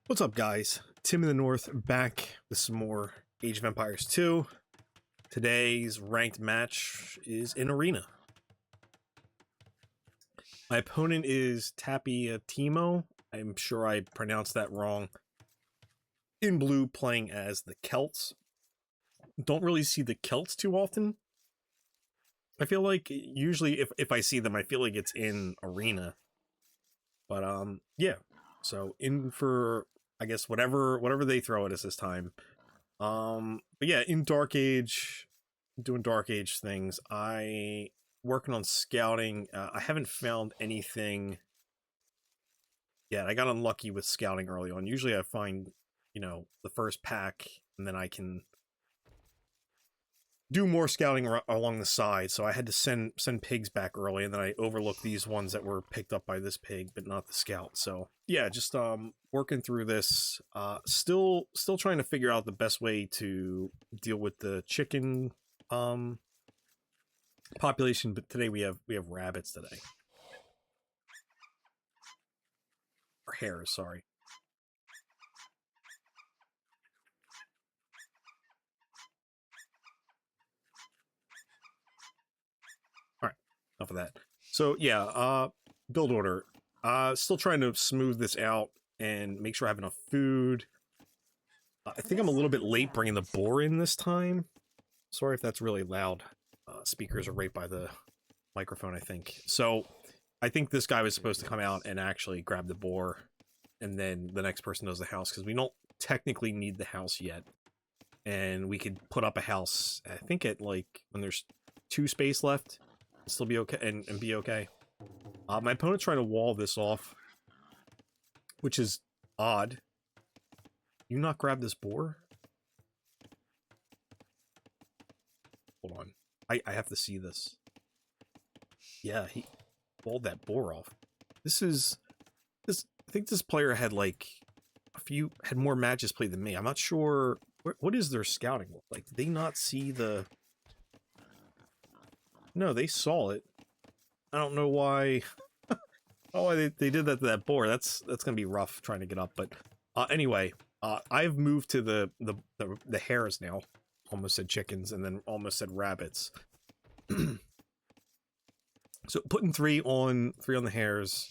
What's up, guys? Tim in the North back with some more Age of Empires 2. Today's ranked match is in Arena. My opponent is Timo. I'm sure I pronounced that wrong. In blue, playing as the Celts. Don't really see the Celts too often. I feel like usually if I see them, I feel like it's in Arena. But yeah. So in for, I guess, whatever they throw at us this time. But yeah, in Dark Age, doing Dark Age things. I working on scouting. I haven't found anything yet. I got unlucky with scouting early on. Usually I find, the first pack, and then I can do more scouting along the side. So I had to send pigs back early, and then I overlooked these ones that were picked up by this pig, but not the scout. So yeah, just working through this. Still trying to figure out the best way to deal with the chicken population. But today we have rabbits today, or hares. Sorry. Enough of that. So yeah, build order. Still trying to smooth this out and make sure I have enough food. I think I'm a little bit late bringing the boar in this time. Sorry if that's really loud. Speakers are right by the microphone, I think. So I think this guy was supposed to come out and actually grab the boar, and then the next person does the house, because we don't technically need the house yet. And we could put up a house, I think, at like when there's 2 space left. Still be okay and be okay. My opponent's trying to wall this off, which is odd. You not grab this boar? Hold on. I have to see this. Yeah, he walled that boar off. I think this player had like had more matches played than me. I'm not sure what is their scouting look like. Did they not see the? No, they saw it. I don't know why. Oh, they did that to that boar. That's gonna be rough trying to get up. But anyway, I've moved to the hares now. Almost said chickens, and then almost said rabbits. So putting three on the hares.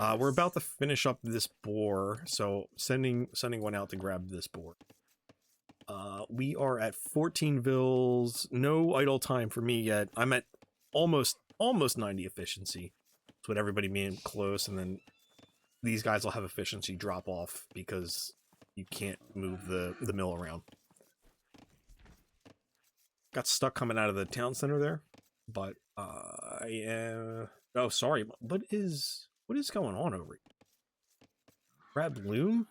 We're about to finish up this boar, so sending one out to grab this boar. We are at 14 vills. No idle time for me yet. I'm at almost 90 efficiency. That's what everybody being close, and then these guys will have efficiency drop off because you can't move the mill around. Got stuck coming out of the town center there, but I am. Oh, sorry. What is going on over here? Crab loom?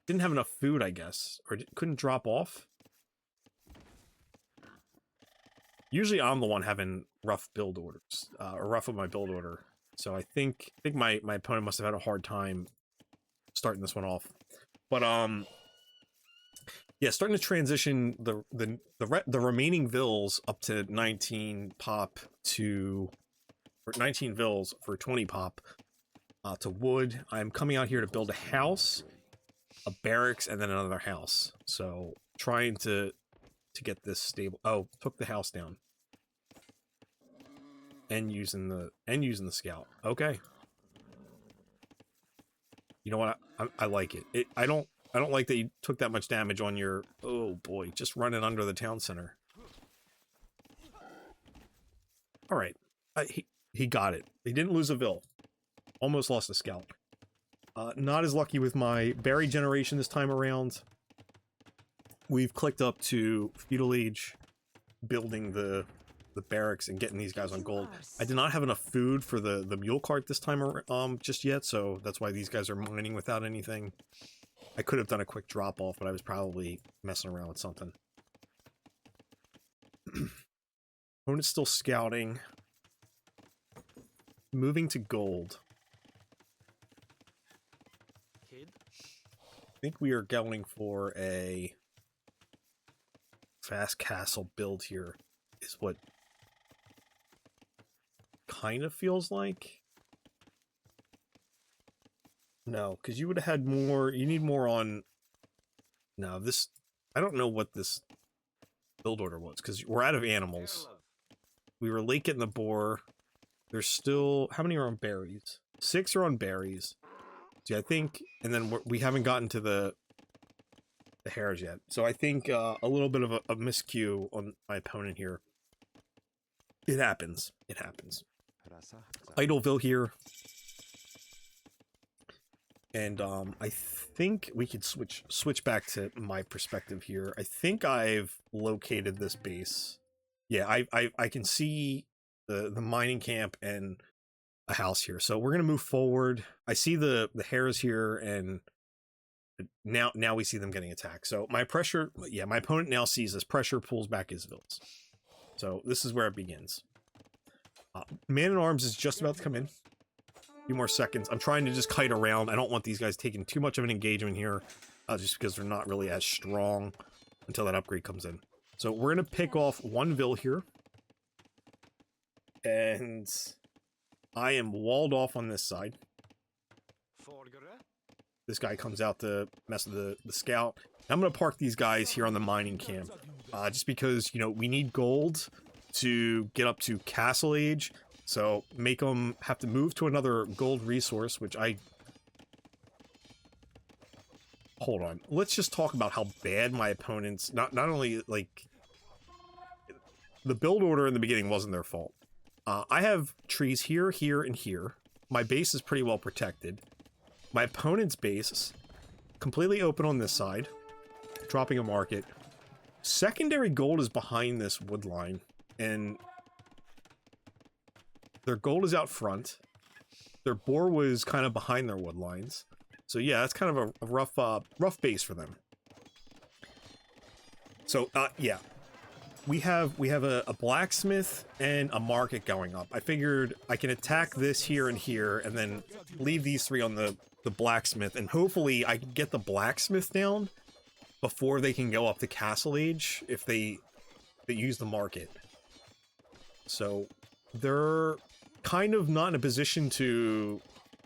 Didn't have enough food, I guess, or couldn't drop off. Usually I'm the one having rough build orders, or rough with my build order. So I think my opponent must have had a hard time starting this one off. But yeah, starting to transition the remaining vills up to 19 pop or 19 vills for 20 pop to wood. I'm coming out here to build a house, a barracks, and then another house. So trying to get this stable. Oh, took the house down. And using the scout. Okay. You know what? I like it. I don't like that you took that much damage on your. Oh boy, just running under the town center. All right, he got it. He didn't lose a vill. Almost lost a scout. Not as lucky with my berry generation this time around. We've clicked up to feudal age, building the barracks and getting these guys on gold. I did not have enough food for the mule cart this time just yet, so that's why these guys are mining without anything. I could have done a quick drop off, but I was probably messing around with something. Opponent's still scouting. Moving to gold. I think we are going for a fast castle build here, is what kind of feels like. No, because you would have had more. You need more on. No, this. I don't know what this build order was because we're out of animals. We were late getting the boar. There's still. How many are on berries? 6 are on berries. See, I think, and then we haven't gotten to the hares yet. So I think a little bit of a miscue on my opponent here. It happens. It happens. Idleville here. And I think we could switch back to my perspective here. I think I've located this base. Yeah, I can see the mining camp and a house here. So we're gonna move forward. I see the hares here, and now we see them getting attacked. So my pressure, yeah, my opponent now sees this pressure, pulls back his villas. So this is where it begins. Man-at-Arms is just about to come in. A few more seconds. I'm trying to just kite around. I don't want these guys taking too much of an engagement here, just because they're not really as strong until that upgrade comes in. So we're going to pick off one Vill here. And I am walled off on this side. This guy comes out to mess with the scout. I'm going to park these guys here on the mining camp. Just because, you know, we need gold to get up to Castle Age. So make them have to move to another gold resource, which I... Hold on. Let's just talk about how bad my opponents... Not only, like... The build order in the beginning wasn't their fault. I have trees here, here, and here. My base is pretty well protected. My opponent's base, completely open on this side. Dropping a market. Secondary gold is behind this wood line. And their gold is out front. Their boar was kind of behind their wood lines. So yeah, that's kind of a rough base for them. So yeah, we have a blacksmith and a market going up. I figured I can attack this here and here, and then leave these 3 on the blacksmith, and hopefully I can get the blacksmith down before they can go up to Castle Age if they use the market. So they're kind of not in a position to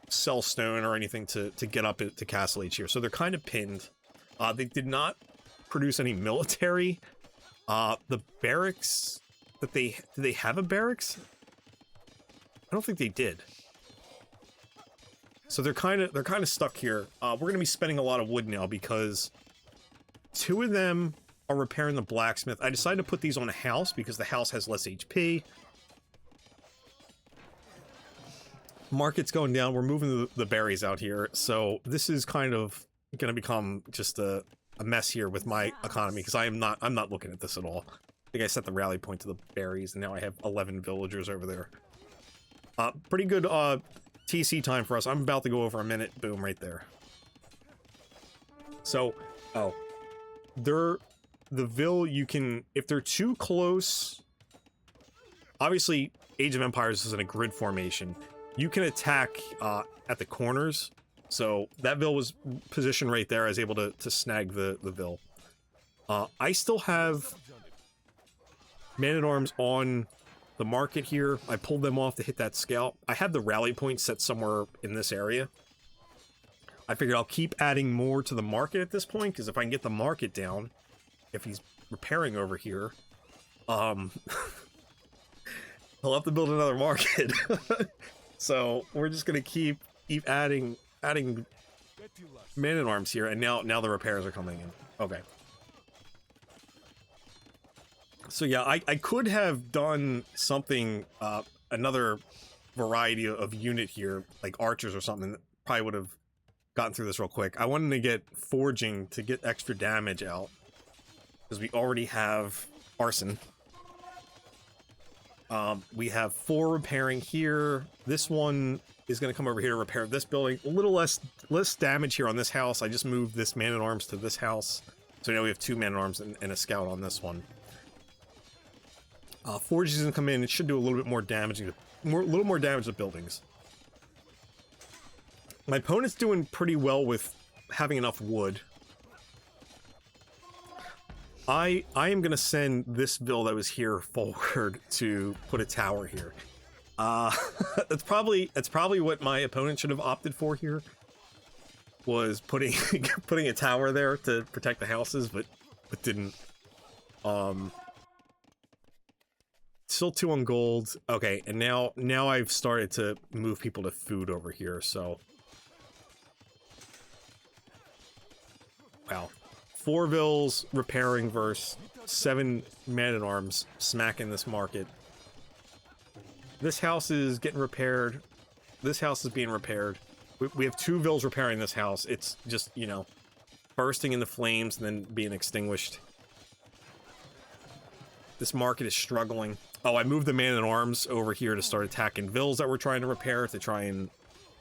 sell stone or anything to get up to Castle Age here. So they're kind of pinned. They did not produce any military. The barracks that did they have a barracks? I don't think they did. So they're kind of stuck here. We're going to be spending a lot of wood now because 2 of them are repairing the blacksmith. I decided to put these on a house because the house has less HP. Market's going down. We're moving the berries out here. So this is kind of going to become just a mess here with my economy because I'm not looking at this at all. I think I set the rally point to the berries, and now I have 11 villagers over there. Pretty good TC time for us. I'm about to go over a minute. Boom, right there. So, the Vill, you can, if they're too close, obviously Age of Empires is in a grid formation. You can attack at the corners. So that Vill was positioned right there. I was able to snag the Vill. I still have Man-at-Arms on the market here. I pulled them off to hit that scout. I have the rally point set somewhere in this area. I figured I'll keep adding more to the market at this point, because if I can get the market down, if he's repairing over here, he'll have to build another market. So we're just gonna keep adding Man-at-Arms here, and now the repairs are coming in. Okay. So yeah, I could have done something, another variety of unit here, like archers or something, that probably would have gotten through this real quick. I wanted to get forging to get extra damage out, because we already have arson. We have 4 repairing here. This one is going to come over here to repair this building. A little less damage here on this house. I just moved this Man-at-Arms to this house. So now we have 2 Man-at-Arms and a scout on this one. Forge is going to come in. It should do a little bit more damage. A little more damage to buildings. My opponent's doing pretty well with having enough wood. I am going to send this Vill that was here forward to put a tower here. That's probably what my opponent should have opted for here. was putting putting a tower there to protect the houses, but didn't. Still 2 on gold. Okay, and now I've started to move people to food over here, so. Wow. 4 vills repairing versus 7 man-at-arms smacking this market. This house is getting repaired. This house is being repaired. We have 2 vills repairing this house. It's just, you know, bursting into flames and then being extinguished. This market is struggling. Oh, I moved the man-at-arms over here to start attacking vills that we're trying to repair to try and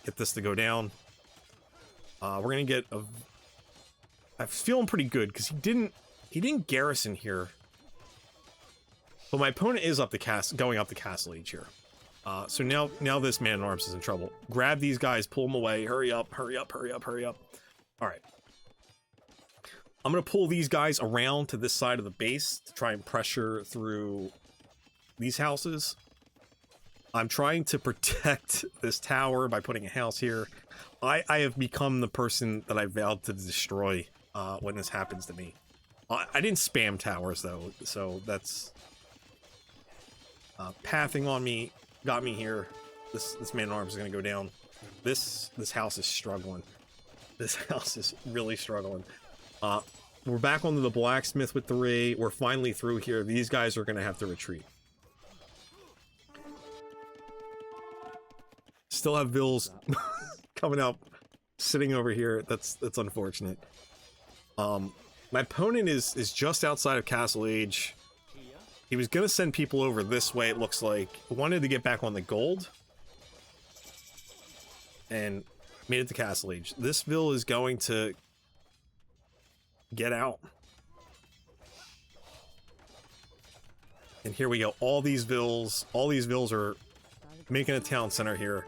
get this to go down. We're gonna get a... I'm feeling pretty good because he didn't garrison here. But my opponent is going up the castle age here. So now this man-at-arms is in trouble. Grab these guys, pull them away. Hurry up, hurry up, hurry up, hurry up. All right. I'm going to pull these guys around to this side of the base to try and pressure through these houses. I'm trying to protect this tower by putting a house here. I have become the person that I vowed to destroy when this happens to me. I didn't spam towers, though, so that's... pathing on me got me here. This man-at-arms is going to go down. This house is struggling. This house is really struggling. We're back onto the blacksmith with 3. We're finally through here. These guys are going to have to retreat. Still have vills coming up, sitting over here. That's unfortunate. My opponent is just outside of Castle Age. He was going to send people over this way, it looks like. Wanted to get back on the gold. And made it to Castle Age. This vill is going to get out. And here we go. All these vills are making a town center here.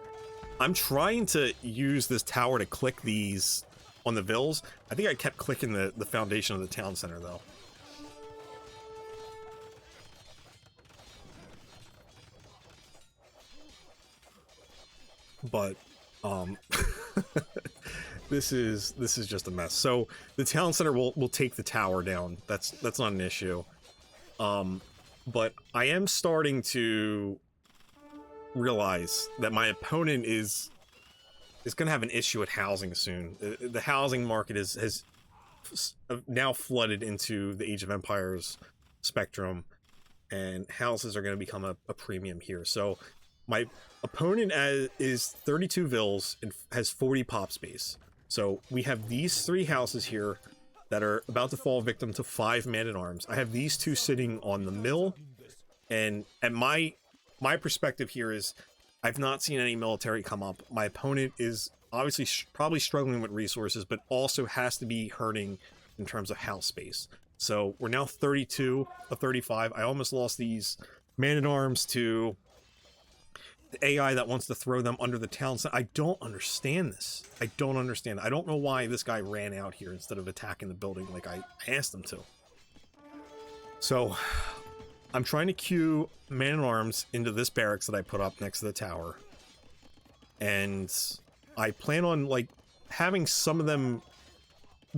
I'm trying to use this tower to click these on the vills. I think I kept clicking the foundation of the town center, though. But this is just a mess. So the town center will take the tower down. That's not an issue. But I am starting to realize that my opponent is going to have an issue with housing soon. The housing market has now flooded into the Age of Empires spectrum, and houses are going to become a premium here. So my opponent is 32 vills and has 40 pop space. So we have these 3 houses here that are about to fall victim to 5 man-at-arms. I have these 2 sitting on the mill, and my perspective here is I've not seen any military come up. My opponent is obviously probably struggling with resources, but also has to be hurting in terms of house space. So we're now 32 of 35. I almost lost these man-at-arms to the AI that wants to throw them under the town center. I don't understand this. I don't understand. I don't know why this guy ran out here instead of attacking the building like I asked him to. So I'm trying to queue man-at-arms into this barracks that I put up next to the tower. And I plan on, like, having some of them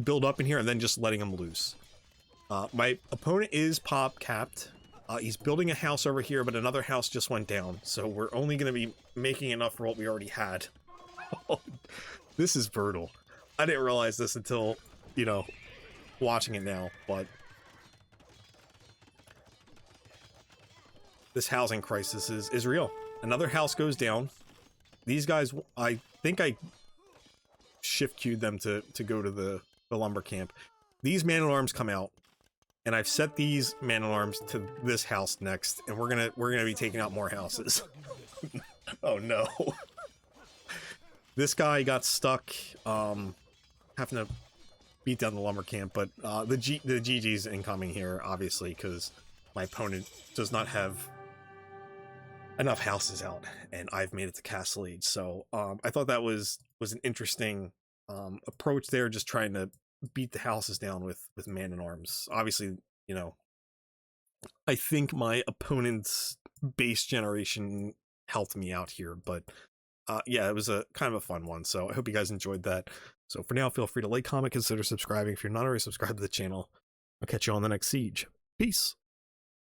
build up in here and then just letting them loose. My opponent is pop capped. He's building a house over here, but another house just went down. So we're only going to be making enough for what we already had. This is brutal. I didn't realize this until, you know, watching it now, but this housing crisis is real. Another house goes down. These guys, I think I shift queued them to go to the lumber camp. These man-at-arms come out, and I've set these man-at-arms to this house next, and we're gonna be taking out more houses. Oh no. This guy got stuck having to beat down the lumber camp, but the GG's incoming here, obviously, because my opponent does not have enough houses out, and I've made it to Castle Age. So I thought that was an interesting approach there, just trying to beat the houses down with man-at-arms. Obviously, you know, I think my opponent's base generation helped me out here, but yeah, it was a kind of a fun one. So I hope you guys enjoyed that. So for now, feel free to like, comment, consider subscribing if you're not already subscribed to the channel. I'll catch you on the next siege. Peace.